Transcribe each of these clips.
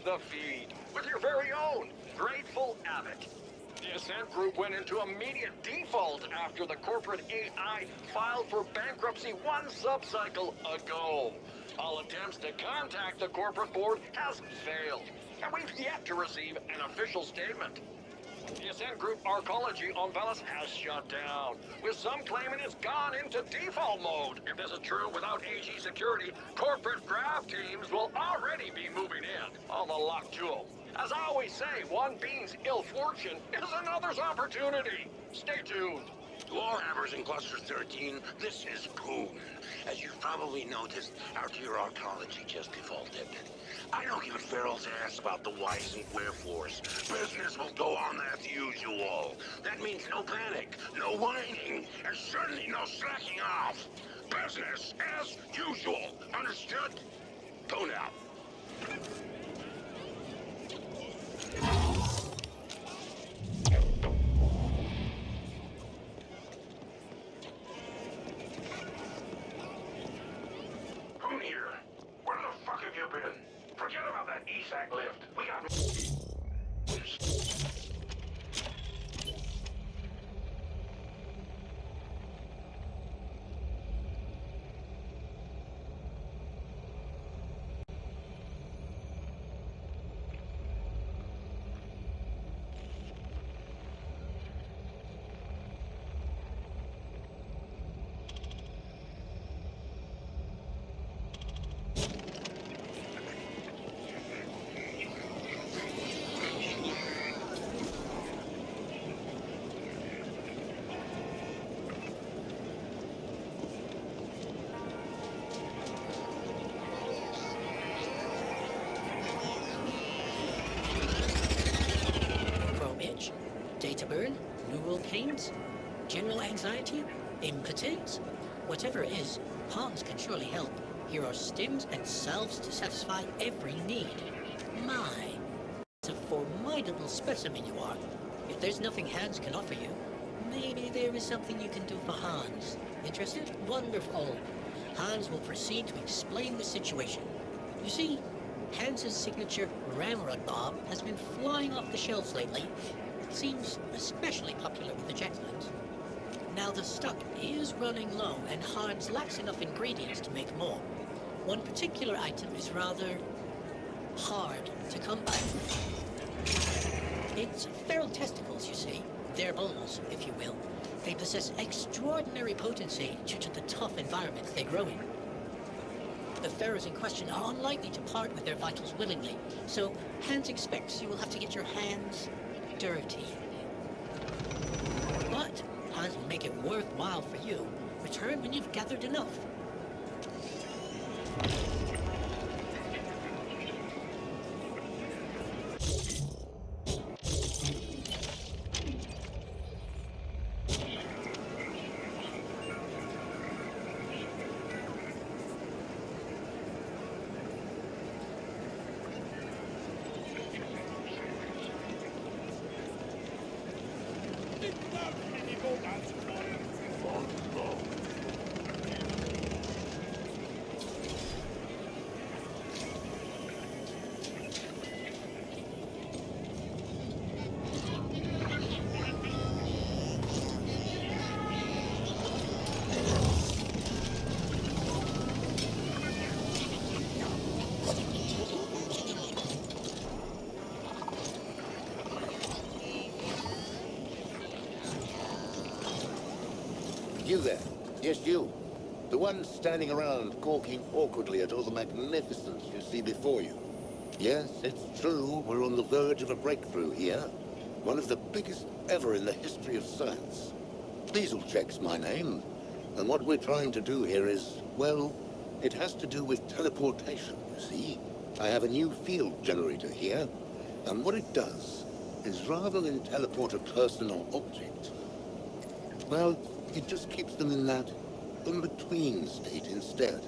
the feed with your very own Grateful Abbott. The Ascent Group went into immediate default after the corporate AI filed for bankruptcy one subcycle ago. All attempts to contact the corporate board has failed, and we've yet to receive an official statement. The Ascent Group Arcology on Velis has shut down, with some claiming it's gone into default mode. If this is true, without AG security, corporate grav teams will already be moving in. All the luck to them. As I always say, one being's ill fortune is another's opportunity. Stay tuned. To all hammers in Cluster 13, this is Poon. As you've probably noticed, our tier arcology just defaulted. I don't give a feral's ass about the whys and wherefores. Business will go on as usual. That means no panic, no whining, and certainly no slacking off. Business as usual. Understood? Tone out. Come here. Where the fuck have you been? Forget about that ESAC lift. We got... Data burn, neural pains, general anxiety, impotence. Whatever it is, Hans can surely help. Here are stims and salves to satisfy every need. My, it's a formidable specimen you are. If there's nothing Hans can offer you, maybe there is something you can do for Hans. Interested? Wonderful. Hans will proceed to explain the situation. You see, Hans's signature ramrod bomb has been flying off the shelves lately. Seems especially popular with the Jetlands. Now the stock is running low and Hans lacks enough ingredients to make more. One particular item is rather hard to come by. It's feral testicles, you see. They're bulls, if you will. They possess extraordinary potency due to the tough environments they grow in. The pharaohs in question are unlikely to part with their vitals willingly, so Hans expects you will have to get your hands dirty. But Hans will make it worthwhile for you. Return when you've gathered enough. You there. Yes, you. The one standing around gawking awkwardly at all the magnificence you see before you. Yes, it's true, we're on the verge of a breakthrough here. One of the biggest ever in the history of science. Dieselcheck's my name, and what we're trying to do here is, well, it has to do with teleportation, you see. I have a new field generator here, and what it does is rather than teleport a person or object, well, it just keeps them in that in-between state instead.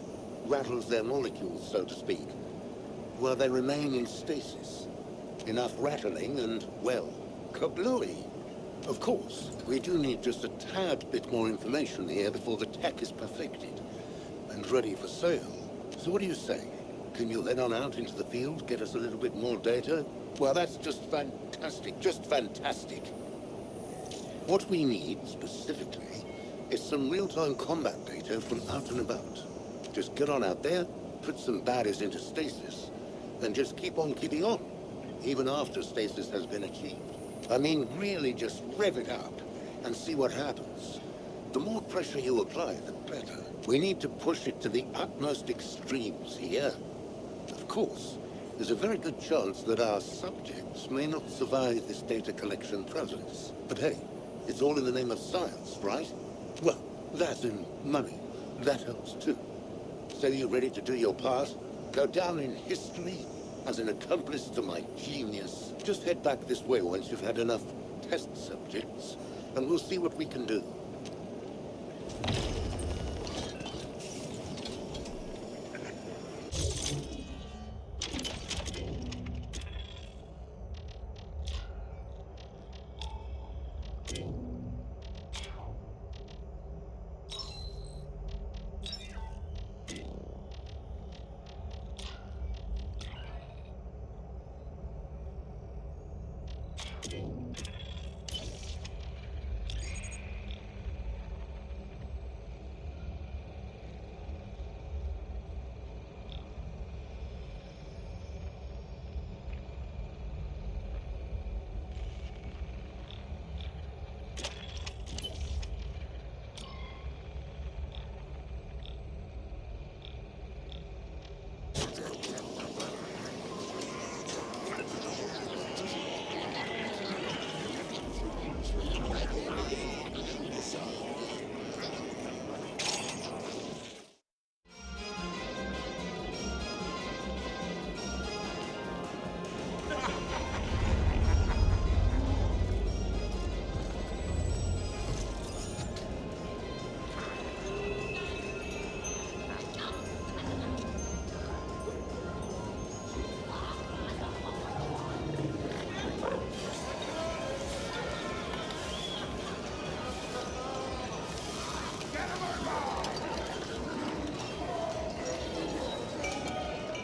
Rattles their molecules, so to speak, while they remain in stasis. Enough rattling and, well, kablooey. Of course, we do need just a tad bit more information here before the tech is perfected and ready for sale. So what do you say? Can you head on out into the field, get us a little bit more data? Well, that's just fantastic, just fantastic. What we need, specifically, is some real-time combat data from out and about. Just get on out there, put some baddies into stasis, and just keep on keeping on, even after stasis has been achieved. I mean, really just rev it up and see what happens. The more pressure you apply, the better. We need to push it to the utmost extremes here. Of course, there's a very good chance that our subjects may not survive this data collection process. But hey, it's all in the name of science, right? Well, that and money, that helps too. So you ready to do your part? Go down in history as an accomplice to my genius? Just head back this way once you've had enough test subjects, and we'll see what we can do.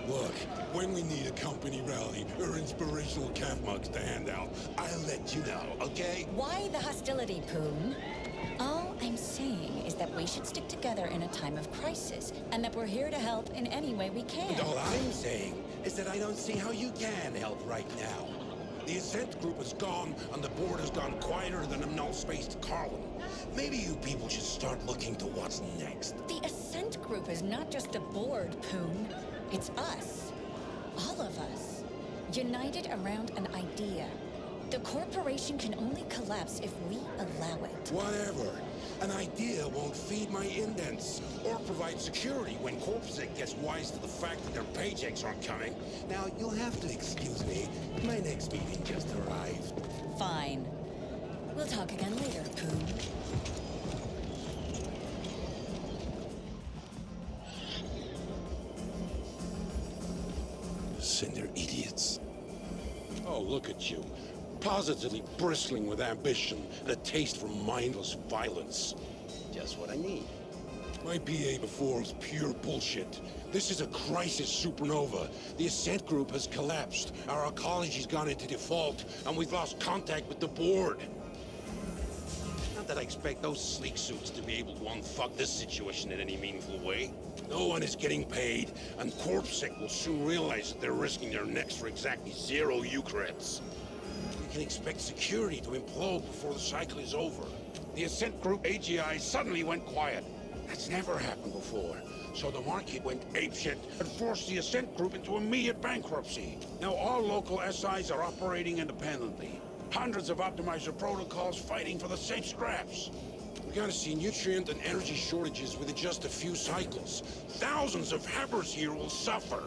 Look, when we need a company rally or inspirational calf mugs to hand out, I'll let you know, okay? Why the hostility, Poon? All I'm saying is that we should stick together in a time of crisis, and that we're here to help in any way we can. And all I'm saying is that I don't see how you can help right now. The Ascent group is gone, and the board has gone quieter than a null-spaced column. Maybe you people should start looking to what's next. The Ascent group is not just the board, Poon. It's us. All of us. United around an idea. The corporation can only collapse if we allow it. Whatever. An idea won't feed my indents, or provide security when CorpSec gets wise to the fact that their paychecks aren't coming. Now, you'll have to excuse me. My next meeting just arrived. Fine. We'll talk again later, Poon. Cinder idiots. Oh, look at you. Positively bristling with ambition and a taste for mindless violence. Just what I need. My BA before was pure bullshit. This is a crisis supernova. The Ascent group has collapsed. Our ecology's gone into default, and we've lost contact with the board. Not that I expect those sleek suits to be able to unfuck this situation in any meaningful way. No one is getting paid, and CorpSec will soon realize that they're risking their necks for exactly 0 Eucreds. We can expect security to implode before the cycle is over. The Ascent Group AGI suddenly went quiet. That's never happened before. So the market went apeshit and forced the Ascent Group into immediate bankruptcy. Now all local SIs are operating independently. Hundreds of optimizer protocols fighting for the safe scraps. We're gonna see nutrient and energy shortages within just a few cycles. Thousands of Habbers here will suffer.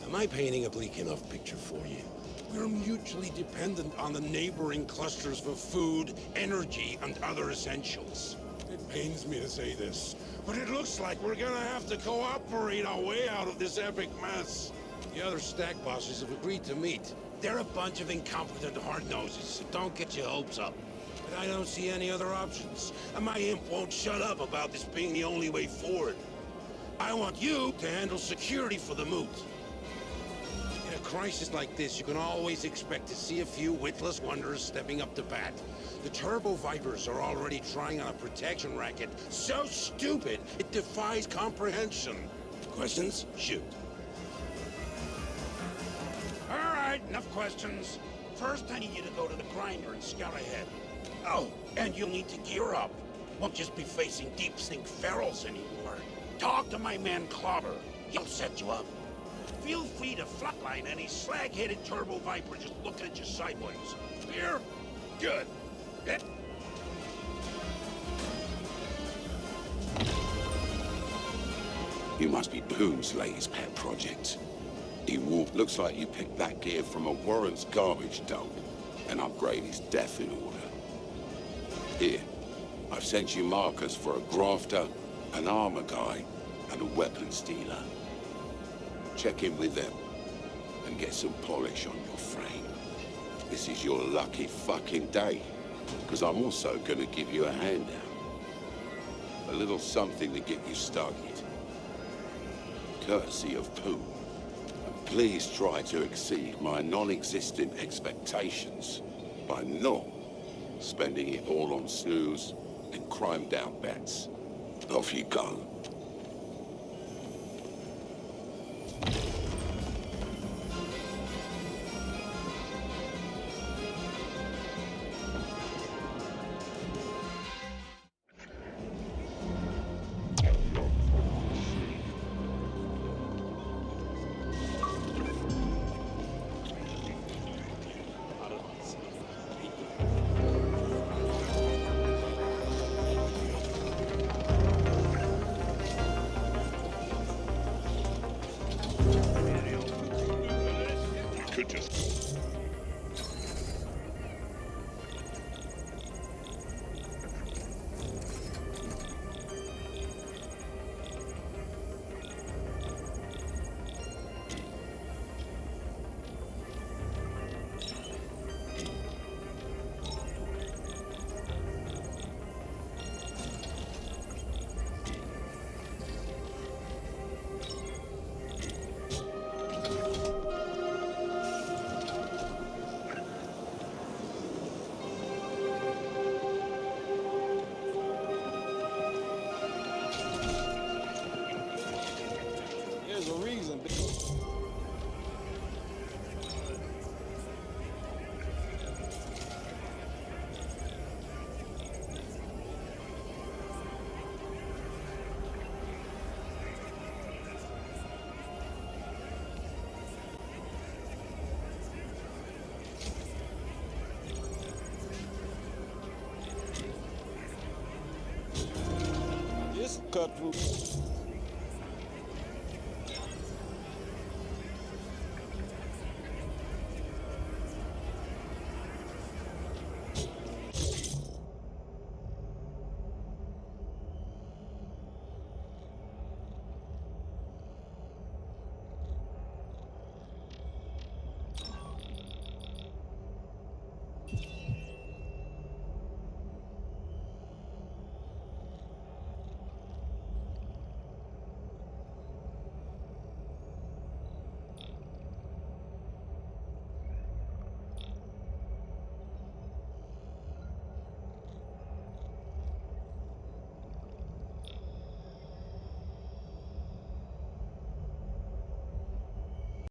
Am I painting a bleak enough picture for you? We're mutually dependent on the neighboring clusters for food, energy, and other essentials. It pains me to say this, but it looks like we're gonna have to cooperate our way out of this epic mess. The other stack bosses have agreed to meet. They're a bunch of incompetent hard-noses, so don't get your hopes up. But I don't see any other options, and my imp won't shut up about this being the only way forward. I want you to handle security for the moot. In a crisis like this, you can always expect to see a few witless wonders stepping up to bat. The Turbo Vipers are already trying on a protection racket so stupid, it defies comprehension. Questions? Shoot. All right, enough questions. First, I need you to go to the grinder and scout ahead. Oh, and you'll need to gear up. Won't just be facing deep-sink ferals anymore. Talk to my man Clobber. He'll set you up. Feel free to flatline any slag-headed Turbo Viper just looking at you sideways. Clear? Good. Hit. You must be Poon's latest pet project. Looks like you picked that gear from a Warren's garbage dump. An upgrade is death in order. Here, I've sent you markers for a grafter, an armor guy, and a weapons dealer. Check in with them and get some polish on your frame. This is your lucky fucking day, because I'm also gonna give you a handout. A little something to get you started. Courtesy of Poon. And please try to exceed my non-existent expectations by not spending it all on snooze and crime-down bets. Off you go. There's a reason. This cut through.